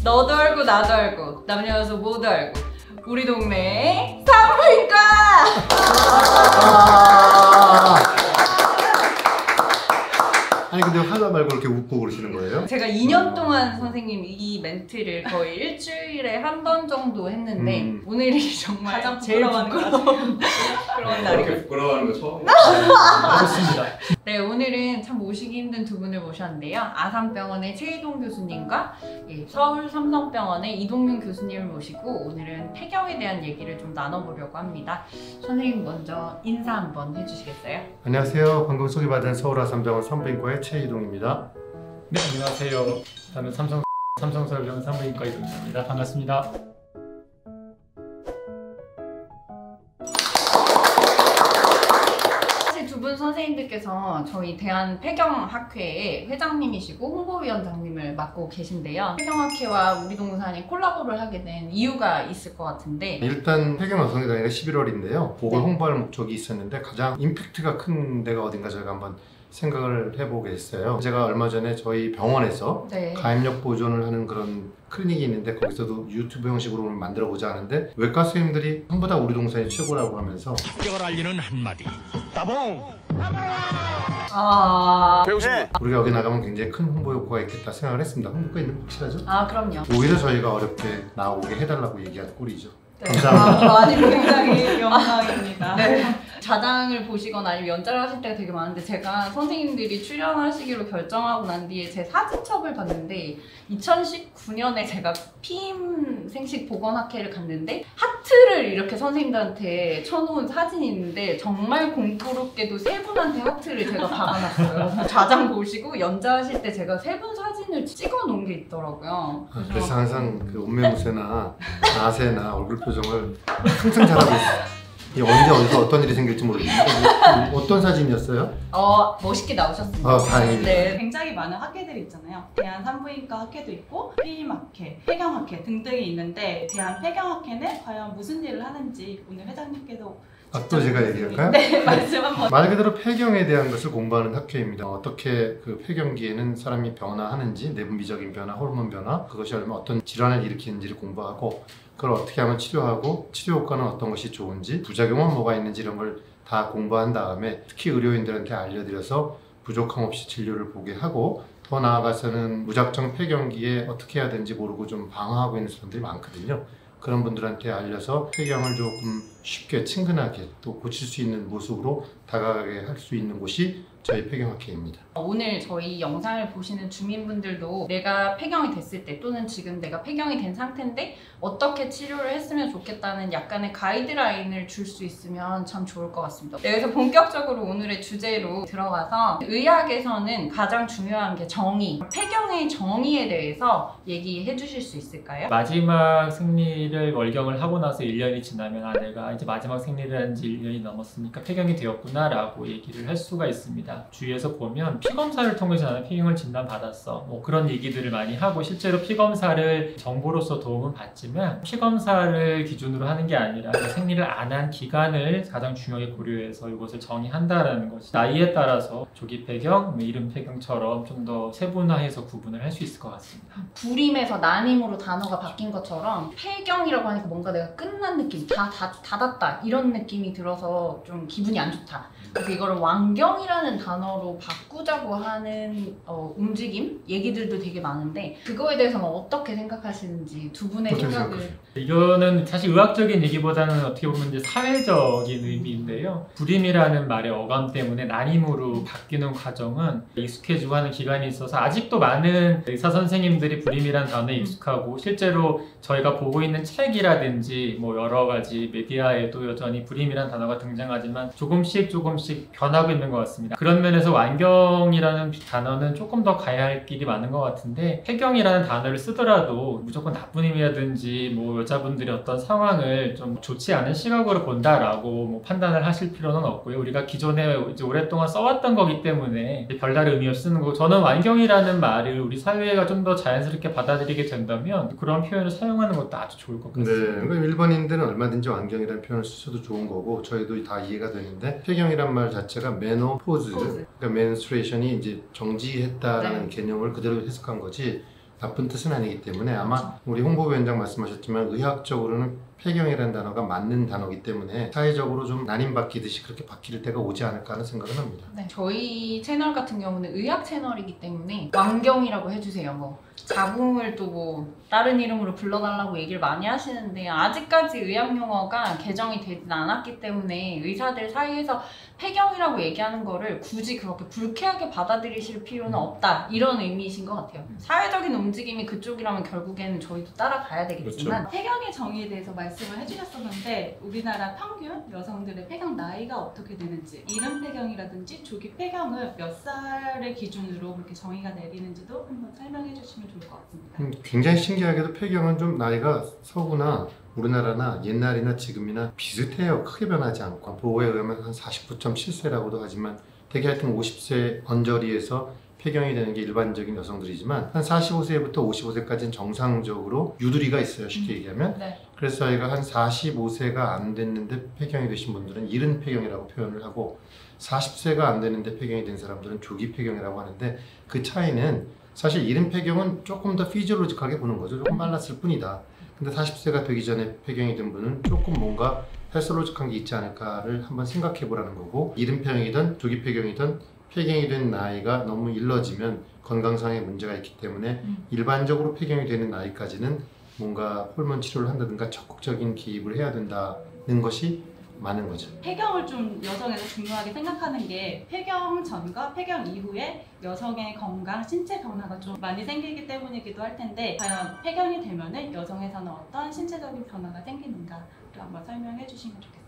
너도 알고 나도 알고 남녀여서 모두 알고 우리 동네 산부인과! 아니 근데 하다 말고 이렇게 웃고 그러시는 거예요? 제가 2년 동안 선생님 이 멘트를 거의 일주일에 한 번 정도 했는데 오늘이 정말 가장 제일 부끄러운 그런 날이에요. 그렇게 부끄러워하는 거 처음 좋습니다. 네, 오늘은 참 모시기 힘든 두 분을 모셨는데요. 아산병원의 최희동 교수님과 서울 삼성병원의 이동윤 교수님을 모시고 오늘은 폐경에 대한 얘기를 좀 나눠보려고 합니다. 선생님 먼저 인사 한번 해주시겠어요? 안녕하세요. 방금 소개받은 서울 아산병원 산부인과의 최희동입니다. 네, 안녕하세요. 저는 삼성서울병원 산부인과 이동입니다. 반갑습니다. 두 분 선생님들께서 저희 대한폐경학회의 회장님이시고 홍보위원장님을 맡고 계신데요. 폐경학회와 우리 동산이 콜라보를 하게 된 이유가 있을 것 같은데 일단 폐경 여성의단위가 11월인데요. 그걸 네. 홍보할 목적이 있었는데 가장 임팩트가 큰 데가 어딘가 저희가 한번 생각을 해보게 됐어요. 제가 얼마 전에 저희 병원에서 네. 가입력 보존을 하는 그런 클리닉이 있는데 거기서도 유튜브 형식으로 만들어보자 하는데 외과 선생님들이 전부 다 우리 동산이 최고라고 하면서 합격을 알리는 한마디 따봉! 우리가 여기 나가면 굉장히 큰 홍보 효과가 있겠다 생각을 했습니다. 홍보가 있는 거 확실하죠? 아, 그럼요. 오히려 저희가 어렵게 나오게 해달라고 얘기한 꼴이죠. 네. 감사합니다. 아니, 굉장히 영광입니다. 네. 자장을 보시거나 아니면 연장을 하실 때가 되게 많은데 제가 선생님들이 출연하시기로 결정하고 난 뒤에 제 사진첩을 봤는데 2019년에 제가 피임 생식 보건학회를 갔는데 하트를 이렇게 선생님들한테 쳐놓은 사진이 있는데 정말 공교롭게도 세 분한테 하트를 제가 박아놨어요. 자장 보시고 연장하실 때 제가 세 분 사진을 찍어 놓은 게 있더라고요. 그래서 항상 그 옷매무새나 자세나 얼굴 표정을 항상 잘하고 있어요. 이게 언제 어디서 어떤 일이 생길지 모르겠는데 어떤 사진이었어요? 멋있게 나오셨습니다. 다행입니다. 네. 굉장히 많은 학회들이 있잖아요. 대한산부인과 학회도 있고 피임학회, 폐경학회 등등이 있는데 대한폐경학회는 과연 무슨 일을 하는지 오늘 회장님께서 또 제가 얘기할까요? 네, 말씀 한번. 말 그대로 폐경에 대한 것을 공부하는 학회입니다. 어떻게 그 폐경기에는 사람이 변화하는지, 내분비적인 변화, 호르몬 변화, 그것이 어떤 질환을 일으키는지를 공부하고 그걸 어떻게 하면 치료하고 치료 효과는 어떤 것이 좋은지, 부작용은 뭐가 있는지 이런 걸 다 공부한 다음에 특히 의료인들한테 알려드려서 부족함 없이 진료를 보게 하고 더 나아가서는 무작정 폐경기에 어떻게 해야 되는지 모르고 좀 방황하고 있는 사람들이 많거든요. 그런 분들한테 알려서 폐경을 조금 쉽게 친근하게 또 고칠 수 있는 모습으로 다가가게 할 수 있는 곳이 저희 폐경학회입니다. 오늘 저희 영상을 보시는 주민분들도 내가 폐경이 됐을 때 또는 지금 내가 폐경이 된 상태인데 어떻게 치료를 했으면 좋겠다는 약간의 가이드라인을 줄 수 있으면 참 좋을 것 같습니다. 네, 그래서 본격적으로 오늘의 주제로 들어가서 의학에서는 가장 중요한 게 정의, 폐경의 정의에 대해서 얘기해 주실 수 있을까요? 마지막 생리를 월경을 하고 나서 1년이 지나면 내가 이제 마지막 생리를 한 지 1년이 넘었으니까 폐경이 되었구나 라고 얘기를 할 수가 있습니다. 주위에서 보면 피검사를 통해서 나는 폐경을 진단받았어 뭐 그런 얘기들을 많이 하고 실제로 피검사를 정보로서 도움은 받지만 피검사를 기준으로 하는 게 아니라 생리를 안 한 기간을 가장 중요하게 고려해서 이것을 정의한다라는 것이 나이에 따라서 조기 폐경, 이른 폐경처럼 좀 더 세분화해서 구분을 할 수 있을 것 같습니다. 불임에서 난임으로 단어가 바뀐 것처럼 폐경이라고 하니까 뭔가 내가 끝난 느낌, 다 닫았다 이런 느낌이 들어서 좀 기분이 안 좋다. 그래서 이거를 완경이라는 단어로 바꾸자고 하는 움직임? 얘기들도 되게 많은데 그거에 대해서는 어떻게 생각하시는지 두 분의 생각을 이거는 사실 의학적인 얘기보다는 어떻게 보면 이제 사회적인 의미인데요. 불임이라는 말의 어감 때문에 난임으로 바뀌는 과정은 익숙해지고 하는 기간이 있어서 아직도 많은 의사 선생님들이 불임이라는 단어에 익숙하고 실제로 저희가 보고 있는 책이라든지 뭐 여러 가지 메디아에도 여전히 불임이라는 단어가 등장하지만 조금씩 변하고 있는 것 같습니다. 그런 면에서 완경이라는 단어는 조금 더 가야 할 길이 많은 것 같은데 폐경이라는 단어를 쓰더라도 무조건 나쁜 의미라든지 뭐 여자분들이 어떤 상황을 좀 좋지 않은 시각으로 본다라고 뭐 판단을 하실 필요는 없고요. 우리가 기존에 이제 오랫동안 써왔던 거기 때문에 별다른 의미 없이 쓰는 거고 저는 완경이라는 말을 우리 사회가 좀 더 자연스럽게 받아들이게 된다면 그런 표현을 사용하는 것도 아주 좋을 것 같습니다. 네, 일반인들은 얼마든지 완경이라는 표현을 쓰셔도 좋은 거고 저희도 다 이해가 되는데 폐경이란 말 자체가 메노포즈, 그러니까 menstruation이 이제 정지했다라는 개념을 그대로 해석한 거지 나쁜 뜻은 아니기 때문에 아마 우리 홍보위원장 말씀하셨지만 의학적으로는 폐경이라는 단어가 맞는 단어이기 때문에 사회적으로 좀 난임받기듯이 그렇게 바뀔 때가 오지 않을까 하는 생각을 합니다. 네, 저희 채널 같은 경우는 의학 채널이기 때문에 완경이라고 해주세요. 뭐 자궁을 또 뭐 다른 이름으로 불러달라고 얘기를 많이 하시는데 아직까지 의학 용어가 개정이 되진 않았기 때문에 의사들 사이에서 폐경이라고 얘기하는 거를 굳이 그렇게 불쾌하게 받아들이실 필요는 없다 이런 의미이신 것 같아요. 사회적인 움직임이 그쪽이라면 결국에는 저희도 따라가야 되겠지만 폐경의 정의에 대해서 말씀을 해주셨었는데 우리나라 평균 여성들의 폐경 나이가 어떻게 되는지 이른 폐경이라든지 조기 폐경을 몇 살을 기준으로 그렇게 정의가 내리는지도 한번 설명해 주시면 좋을 것 같습니다. 굉장히 신기하게도 폐경은 좀 나이가 서구나 우리나라나 옛날이나 지금이나 비슷해요. 크게 변하지 않고 보고에 의하면 한 49.7세라고도 하지만 대개 하여튼 50세 언저리에서 폐경이 되는 게 일반적인 여성들이지만 한 45세부터 55세까지는 정상적으로 유두리가 있어요. 쉽게 얘기하면. 네. 그래서 저희가 한 45세가 안 됐는데 폐경이 되신 분들은 이른 폐경이라고 표현을 하고 40세가 안 됐는데 폐경이 된 사람들은 조기 폐경이라고 하는데 그 차이는 사실 이른 폐경은 조금 더 피지올로직하게 보는 거죠. 조금 빨랐을 뿐이다. 근데 40세가 되기 전에 폐경이 된 분은 조금 뭔가 패솔로직한 게 있지 않을까를 한번 생각해 보라는 거고 이른 폐경이든 조기 폐경이든 폐경이 된 나이가 너무 일러지면 건강상의 문제가 있기 때문에 일반적으로 폐경이 되는 나이까지는 뭔가 호르몬 치료를 한다든가 적극적인 기입을 해야 된다는 것이 많은 거죠. 폐경을 좀 여성에서 중요하게 생각하는 게 폐경 전과 폐경 이후에 여성의 건강, 신체 변화가 좀 많이 생기기 때문이기도 할 텐데 과연 폐경이 되면은 여성에서는 어떤 신체적인 변화가 생기는가를 한번 설명해 주시면 좋겠습니다.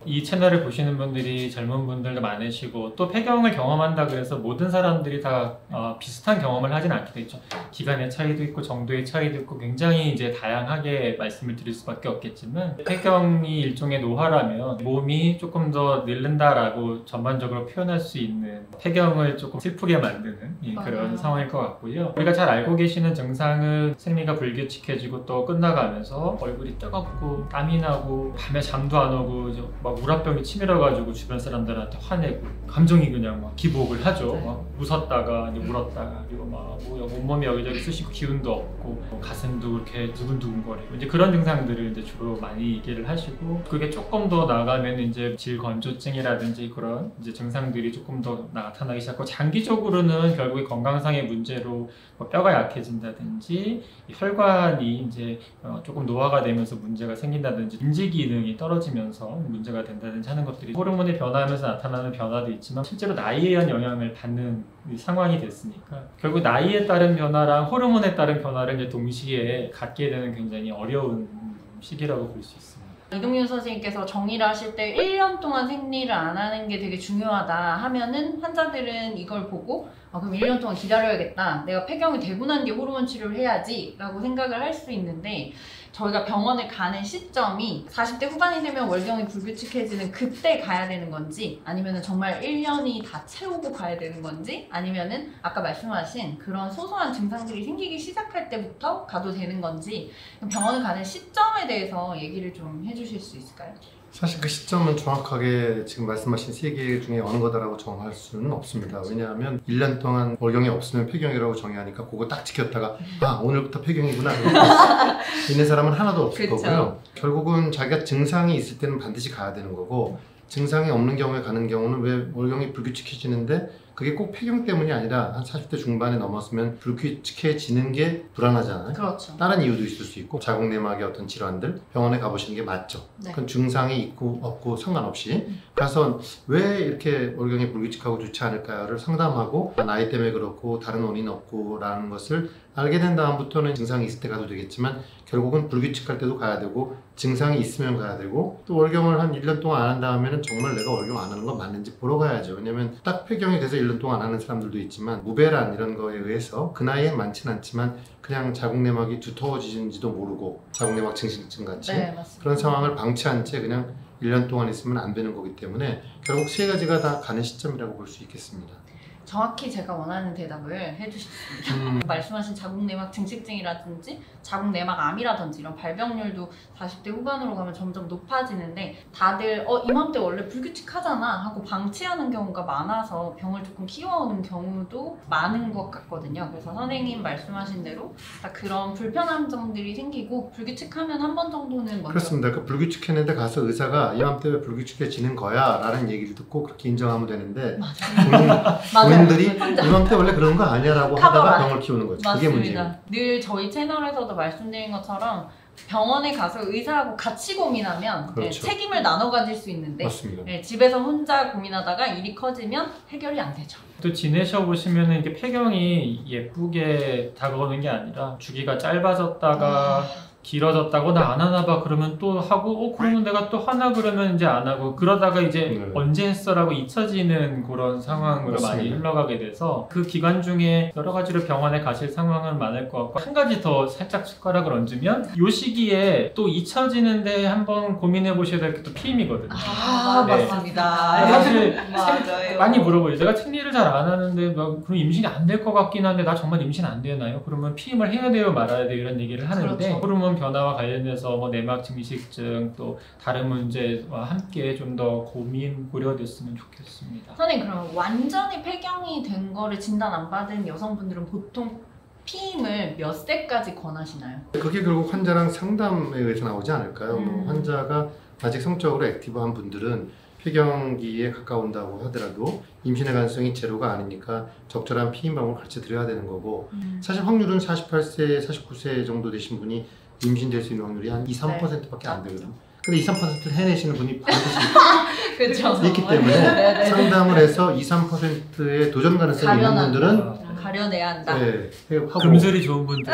이 채널을 보시는 분들이 젊은 분들도 많으시고 또 폐경을 경험한다 그래서 모든 사람들이 다 비슷한 경험을 하진 않게 되죠. 기간의 차이도 있고 정도의 차이도 있고 굉장히 이제 다양하게 말씀을 드릴 수밖에 없겠지만 폐경이 일종의 노화라면 몸이 조금 더 늙는다라고 전반적으로 표현할 수 있는 폐경을 조금 슬프게 만드는 그런 상황일 것 같고요. 우리가 잘 알고 계시는 증상은 생리가 불규칙해지고 또 끝나가면서 얼굴이 뜨겁고 땀이 나고 밤에 잠도 안 오고 막 물화병이 치밀어가지고 주변 사람들한테 화내고 감정이 그냥 막 기복을 하죠. 막 웃었다가 이제 울었다가 그리고 막 온몸이 여기저기 쑤시고 기운도 없고 가슴도 그렇게 두근두근거리고 이제 그런 증상들을 이제 주로 많이 얘기를 하시고 그게 조금 더 나가면 이제 질건조증이라든지 그런 이제 증상들이 조금 더 나타나기 시작하고 장기적으로는 결국에 건강상의 문제로 뭐 뼈가 약해진다든지 혈관이 이제 조금 노화가 되면서 문제가 생긴다든지 인지 기능이 떨어지면서 문제가 된다든지 하는 것들이 호르몬이 변화하면서 나타나는 변화도 있지만 실제로 나이에 의한 영향을 받는 상황이 됐으니까 결국 나이에 따른 변화랑 호르몬에 따른 변화를 이제 동시에 갖게 되는 굉장히 어려운 시기라고 볼 수 있습니다. 이동윤 선생님께서 정의를 하실 때 1년 동안 생리를 안 하는 게 되게 중요하다 하면은 환자들은 이걸 보고 그럼 1년 동안 기다려야겠다. 내가 폐경이 되고 난 뒤에 호르몬 치료를 해야지 라고 생각을 할 수 있는데 저희가 병원을 가는 시점이 40대 후반이 되면 월경이 불규칙해지는 그때 가야 되는 건지 아니면 정말 1년이 다 채우고 가야 되는 건지 아니면은 아까 말씀하신 그런 소소한 증상들이 생기기 시작할 때부터 가도 되는 건지 병원을 가는 시점에 대해서 얘기를 좀 해주실 수 있을까요? 사실 그 시점은 정확하게 지금 말씀하신 세 개 중에 어느 거다라고 정할 수는 없습니다. 왜냐하면 1년 동안 월경이 없으면 폐경이라고 정의하니까 그거 딱 지켰다가 오늘부터 폐경이구나 있는 사람은 하나도 없을 그쵸. 거고요. 결국은 자기가 증상이 있을 때는 반드시 가야 되는 거고 증상이 없는 경우에 가는 경우는 왜 월경이 불규칙해지는데 그게 꼭 폐경 때문이 아니라 한 40대 중반에 넘었으면 불규칙해지는 게 불안하잖아요. 그렇죠. 다른 이유도 있을 수 있고 자궁내막의 어떤 질환들 병원에 가보시는 게 맞죠. 네. 그건 증상이 있고 없고 상관없이 가서 왜 이렇게 월경이 불규칙하고 좋지 않을까를 상담하고 나이 때문에 그렇고 다른 원인 없고 라는 것을 알게 된 다음부터는 증상이 있을 때 가도 되겠지만 결국은 불규칙할 때도 가야 되고 증상이 있으면 가야 되고 또 월경을 한 1년 동안 안 한 다음에는 정말 내가 월경 안 하는 건 맞는지 보러 가야죠. 왜냐면 딱 폐경이 돼서 1년 동안 안 하는 사람들도 있지만 무배란 이런 거에 의해서 그 나이에 많지는 않지만 그냥 자궁내막이 두터워지는지도 모르고 자궁내막 증식증 같이 네, 맞습니다. 그런 상황을 방치한 채 그냥 1년 동안 있으면 안 되는 거기 때문에 결국 세 가지가 다 가는 시점이라고 볼 수 있겠습니다. 정확히 제가 원하는 대답을 해주셨습니다. 말씀하신 자궁내막 증식증이라든지 자궁내막암이라든지 이런 발병률도 40대 후반으로 가면 점점 높아지는데 다들 이맘때 원래 불규칙하잖아 하고 방치하는 경우가 많아서 병을 조금 키워오는 경우도 많은 것 같거든요. 그래서 선생님 말씀하신 대로 다 그런 불편한 점들이 생기고 불규칙하면 한 번 정도는 먼저 그렇습니다. 그 불규칙했는데 가서 의사가 이맘때 왜 불규칙해지는 거야? 라는 얘기를 듣고 그렇게 인정하면 되는데 본인들이 이맘때 원래 그런 거 아니야 라고 하다가 병을 키우는 거죠. 그게 문제예요. 맞습니다. 늘 저희 채널에서도 말씀드린 것처럼 병원에 가서 의사하고 같이 고민하면 그렇죠. 책임을 나눠 가질 수 있는데 맞습니다. 집에서 혼자 고민하다가 일이 커지면 해결이 안 되죠. 또 지내셔 보시면은 이게 폐경이 예쁘게 다가오는 게 아니라 주기가 짧아졌다가 길어졌다고 나 안 하나 봐 그러면 또 하고 그러면 내가 또 하나 그러면 이제 안 하고 그러다가 이제 언제 했어라고 잊혀지는 그런 상황으로 맞습니다. 많이 흘러가게 돼서 그 기간 중에 여러 가지로 병원에 가실 상황은 많을 것 같고 한 가지 더 살짝 숟가락을 얹으면 이 시기에 또 잊혀지는데 한번 고민해 보셔야 될 게 또 피임이거든요. 네. 맞습니다. 사실 맞아요. 많이 물어보죠. 내가 생리를 잘 안 하는데 그럼 임신이 안 될 것 같긴 한데 나 정말 임신 안 되나요? 그러면 피임을 해야 돼요 말아야 돼요 이런 얘기를 하는데 그렇죠. 호르몬 변화와 관련해서 뭐 내막 증식증 또 다른 문제와 함께 좀 더 고민 고려됐으면 좋겠습니다. 선생님 그러면 완전히 폐경이 된 거를 진단 안 받은 여성분들은 보통 피임을 몇 세까지 권하시나요? 그게 결국 환자랑 상담에 의해서 나오지 않을까요? 뭐 환자가 아직 성적으로 액티브한 분들은 폐경기에 가까운다고 하더라도 임신의 가능성이 제로가 아니니까 적절한 피임 방법을 가르쳐 드려야 되는 거고 사실 확률은 48세, 49세 정도 되신 분이 임신될 수 있는 확률이 한 2, 3%밖에 안 되거든요. 근데 2, 3%를 해내시는 분이 반드시 그렇죠. 있기 때문에 상담을 해서 2, 3%의 도전 가능성이 있는 분들은 가려내야 한다. 네, 하고 금술이 좋은 분들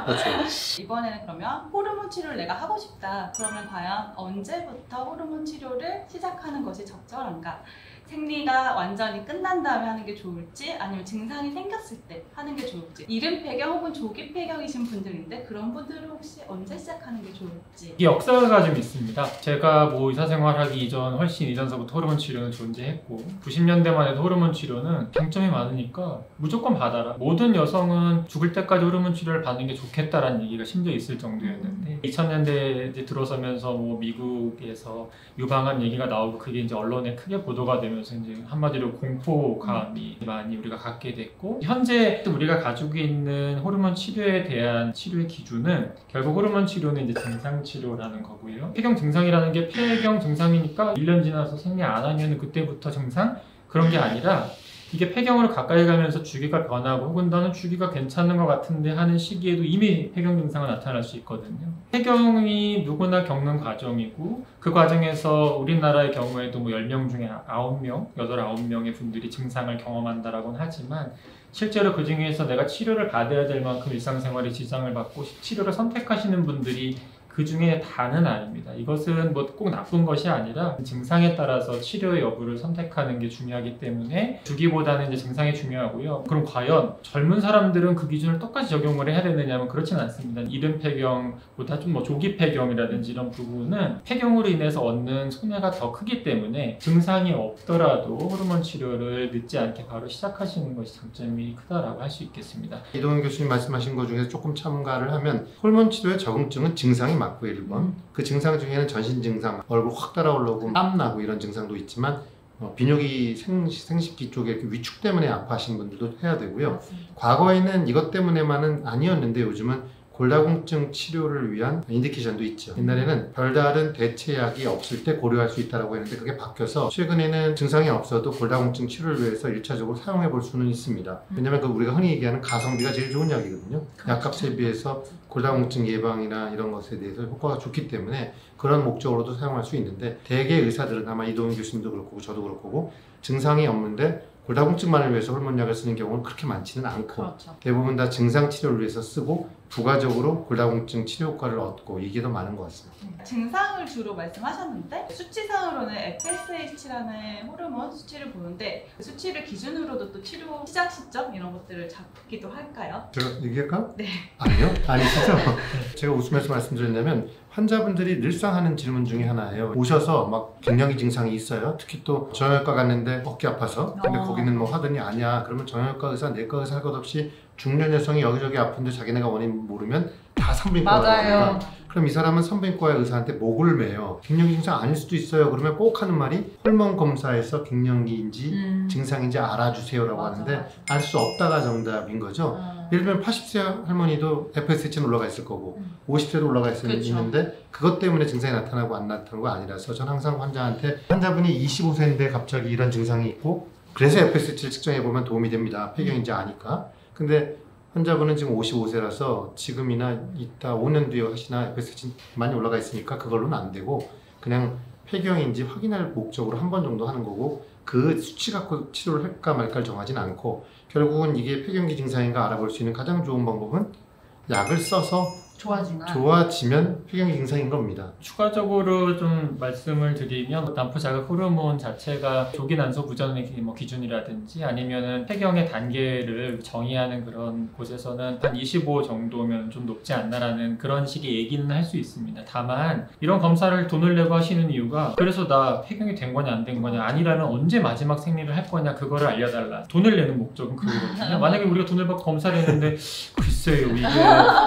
그렇죠. 이번에는 그러면 호르몬 치료를 내가 하고 싶다. 그러면 과연 언제부터 호르몬 치료를 시작하는 것이 적절한가? 생리가 완전히 끝난 다음에 하는 게 좋을지 아니면 증상이 생겼을 때 하는 게 좋을지 이른 폐경 혹은 조기 폐경이신 분들인데 그런 분들은 혹시 언제 시작하는 게 좋을지 이 역사가 좀 있습니다. 제가 뭐 의사생활하기 이전 훨씬 이전서부터 호르몬 치료는 존재했고 90년대만 해도 호르몬 치료는 장점이 많으니까 무조건 받아라. 모든 여성은 죽을 때까지 호르몬 치료를 받는 게 좋겠다라는 얘기가 심지어 있을 정도였는데 2000년대 이제 들어서면서 뭐 미국에서 유방암 얘기가 나오고 그게 이제 언론에 크게 보도가 되면서 이제 한마디로 공포감이 많이 우리가 갖게 됐고 현재 우리가 가지고 있는 호르몬 치료에 대한 치료의 기준은 결국 호르몬 치료는 이제 증상 치료라는 거고요. 폐경 증상이라는 게 폐경 증상이니까 1년 지나서 생리 안 하면 그때부터 증상? 그런 게 아니라 이게 폐경으로 가까이 가면서 주기가 변하고 혹은 나는 주기가 괜찮은 것 같은데 하는 시기에도 이미 폐경 증상은 나타날 수 있거든요. 폐경이 누구나 겪는 과정이고 그 과정에서 우리나라의 경우에도 뭐 10명 중에 9명, 8, 9명의 분들이 증상을 경험한다라고는 하지만 실제로 그 중에서 내가 치료를 받아야 될 만큼 일상생활에 지장을 받고 치료를 선택하시는 분들이 그 중에 다는 아닙니다. 이것은 뭐 꼭 나쁜 것이 아니라 증상에 따라서 치료의 여부를 선택하는 게 중요하기 때문에 주기보다는 이제 증상이 중요하고요. 그럼 과연 젊은 사람들은 그 기준을 똑같이 적용을 해야 되느냐면 그렇진 않습니다. 이른 폐경보다 좀 뭐 조기 폐경이라든지 이런 부분은 폐경으로 인해서 얻는 손해가 더 크기 때문에 증상이 없더라도 호르몬 치료를 늦지 않게 바로 시작하시는 것이 장점이 크다라고 할 수 있겠습니다. 이동현 교수님 말씀하신 것 중에서 조금 첨가를 하면 호르몬 치료의 적응증은 증상이 맞고요. 1번. 그 증상 중에는 전신 증상, 얼굴 확 달아올라오고 땀나고 이런 증상도 있지만 비뇨기 생식기 쪽에 이렇게 위축 때문에 아파하시는 분들도 해야 되고요. 과거에는 이것 때문에만은 아니었는데 요즘은 골다공증 치료를 위한 인디케이션도 있죠. 옛날에는 별다른 대체약이 없을 때 고려할 수 있다고 했는데 그게 바뀌어서 최근에는 증상이 없어도 골다공증 치료를 위해서 1차적으로 사용해 볼 수는 있습니다. 왜냐하면 그 우리가 흔히 얘기하는 가성비가 제일 좋은 약이거든요. 약값에 비해서 골다공증 예방이나 이런 것에 대해서 효과가 좋기 때문에 그런 목적으로도 사용할 수 있는데 대개 의사들은 아마 이동현 교수님도 그렇고 저도 그렇고 증상이 없는데 골다공증만을 위해서 호르몬약을 쓰는 경우는 그렇게 많지는 않고 대부분 다 증상 치료를 위해서 쓰고 부가적으로 골다공증 치료 효과를 얻고 이게 더 많은 것 같습니다. 증상을 주로 말씀하셨는데 수치상으로는 FSH라는 호르몬 수치를 보는데 그 수치를 기준으로도 또 치료 시작 시점 이런 것들을 잡기도 할까요? 제가 얘기할까요? 네. 아니요? 아니시죠? 제가 웃으면서 말씀드렸냐면 환자분들이 늘상 하는 질문 중에 하나예요. 오셔서 막 갱년기 증상이 있어요. 특히 또 정형외과 갔는데 어깨 아파서. 근데 거기는 뭐 하더니 아니야. 그러면 정형외과 의사, 내과 의사 할 것 없이 중년 여성이 여기저기 아픈데 자기네가 원인 모르면 다 산부인과가 맞아요. 가니까 그럼 이 사람은 산부인과의 의사한테 목을 매요. 갱년기 증상 아닐 수도 있어요. 그러면 꼭 하는 말이 호르몬 검사에서 갱년기인지 증상인지 알아주세요라고 맞아, 하는데 맞아. 알 수 없다가 정답인 거죠. 예를 들면 80세 할머니도 FSH는 올라가 있을 거고 50세도 올라가 그쵸. 있는데 그것 때문에 증상이 나타나고 안 나타나는 거 아니라서 저는 항상 환자분이 25세인데 갑자기 이런 증상이 있고 그래서 FSH를 측정해보면 도움이 됩니다. 폐경인지 아니까. 근데 환자분은 지금 55세라서 지금이나 이따 5년 뒤에 하시나 FSH 많이 올라가 있으니까 그걸로는 안 되고 그냥 폐경인지 확인할 목적으로 한 번 정도 하는 거고 그 수치 갖고 치료를 할까 말까를 정하진 않고 결국은 이게 폐경기 증상인가 알아볼 수 있는 가장 좋은 방법은 약을 써서 좋아지면 폐경기 증상인 겁니다. 추가적으로 좀 말씀을 드리면 난포 자극 호르몬 자체가 조기 난소 부전의 기준이라든지 아니면은 폐경의 단계를 정의하는 그런 곳에서는 한 25 정도면 좀 높지 않나라는 그런 식의 얘기는 할 수 있습니다. 다만 이런 검사를 돈을 내고 하시는 이유가 그래서 나 폐경이 된 거냐 안 된 거냐 아니라는 언제 마지막 생리를 할 거냐 그거를 알려달라. 돈을 내는 목적은 그거거든요. 만약에 우리가 돈을 받고 검사를 했는데 글쎄요 이게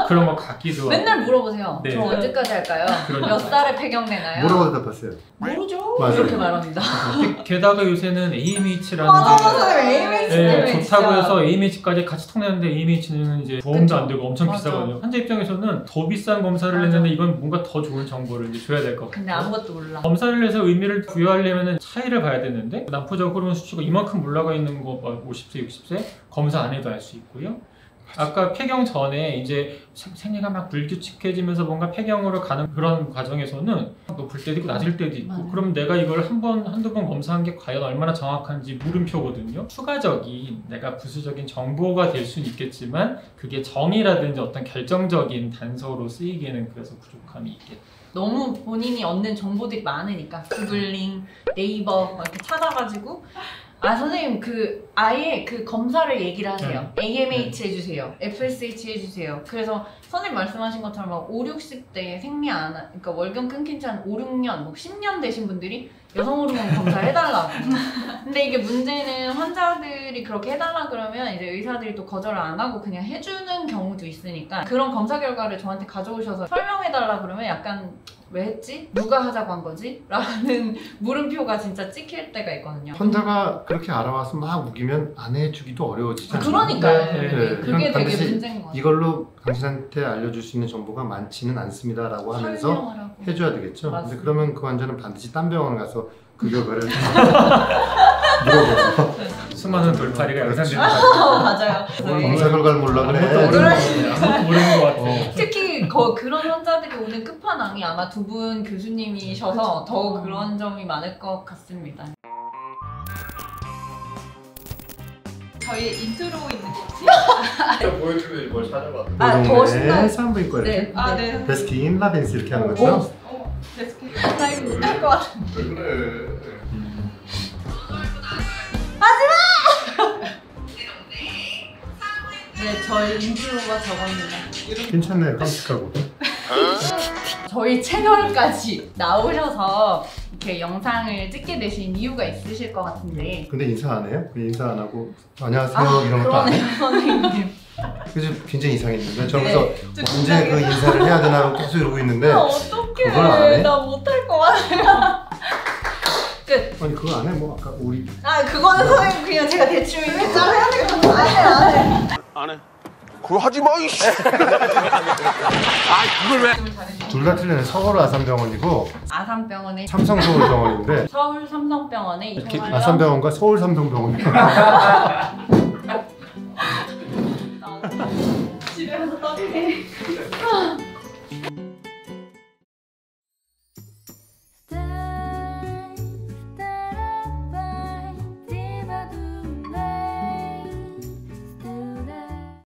그런 것 같기도 하고 맨날 물어보세요. 네. 저 언제까지 할까요? 그러니까요. 몇 살에 폐경 되나요? 뭐라고 대답했어요? 모르죠. 맞아요. 이렇게 말합니다. 게다가 요새는 AMH라는 맞아. AMH 때문에 좋다고 진짜. 해서 AMH까지 같이 통내는데 AMH는 이제 보험도 그쵸. 안 되고 엄청 맞아. 비싸거든요. 환자 입장에서는 더 비싼 검사를 맞아. 했는데 이건 뭔가 더 좋은 정보를 이제 줘야 될 것 같아요. 근데 아무것도 몰라. 검사를 해서 의미를 부여하려면 차이를 봐야 되는데 난포적 호르몬 수치가 이만큼 올라가 있는 거 50세, 60세 검사 안 해도 알 수 있고요. 아까 폐경 전에 이제 생리가 막 불규칙해지면서 뭔가 폐경으로 가는 그런 과정에서는 높을 때도 있고 낮을 때도 있고 맞아요. 그럼 내가 이걸 한두 번 검사한 게 과연 얼마나 정확한지 물음표거든요. 추가적인 내가 부수적인 정보가 될 수는 있겠지만 그게 정의라든지 어떤 결정적인 단서로 쓰이기에는 그래서 부족함이 있겠다. 너무 본인이 얻는 정보들이 많으니까 구글링, 네이버 막 이렇게 찾아가지고 선생님 그 아예 그 검사를 얘기를 하세요. AMH 해주세요. FSH 해주세요. 그래서 선생님 말씀하신 것처럼 막 5, 60대 생리 안 그러니까 월경 끊긴 지 한 5, 6년, 뭐 10년 되신 분들이 여성 호르몬 검사 해달라고. 근데 이게 문제는 환자들이 그렇게 해달라 그러면 이제 의사들이 또 거절을 안 하고 그냥 해주는 경우도 있으니까 그런 검사 결과를 저한테 가져오셔서 설명해달라 그러면 약간 왜 했지? 누가 하자고 한 거지? 라는 물음표가 진짜 찍힐 때가 있거든요. 환자가 그렇게 알아와서 막 우기면 안 해주기도 어려워지잖아요. 그러니까요. 네, 네. 그게 되게 반드시 문제인 것 같아요. 이걸로 당신한테 알려줄 수 있는 정보가 많지는 않습니다라고 하면서 설명을 하고. 해줘야 되겠죠. 근데 맞습니다. 그러면 그 환자는 반드시 딴 병원을 가서 그 결과를 물어보고 수많은 돌파리가 의사들이 맞아요. 검사 결과를 몰라 그래. 아무것도 모르는 것 같아요. 특히 그런 환자들이 오는 끝판왕이 아마 두 분 교수님이셔서 더 그런 점이 많을 것 같습니다. 저희 인트로 있는 거지? 보여주면 이걸 찾아봐. 더 신나요. 산부인과 이렇게 네. 아, 네. 베스킨 라빈스 이렇게 하는 거죠. 데스크. 나 이거 못할 것 같은데. 네, 저희 인트로가 저겁니다. 괜찮네요. 깜찍하고. 저희 채널까지 나오셔서 이렇게 영상을 찍게 되신 이유가 있으실 것 같은데. 근데 인사 안 해요? 인사 안 하고 안녕하세요 이런 것도 안 해요? 그러네요, 선생님. 그래서 굉장히 이상했는데 저기서 좀 언제 그 인사를 해야 되나라고 계속 이러고 있는데 어떡해. 그걸 안 해? 나 못할 것 같아. 끝. 아니 그거 안 해? 뭐 아까 우리 그거는 선생님 그냥 제가 대충 일자로 해야 되거든요. 안 해. 안 해. 그거 하지 마, 이씨. 아, 그걸 왜? 둘 다 틀리네. 서울 아산병원이고 아산병원의 삼성 서울병원인데 서울 삼성병원의 이렇게 이종환 아산병원과 서울 삼성병원 집에서 떠들게.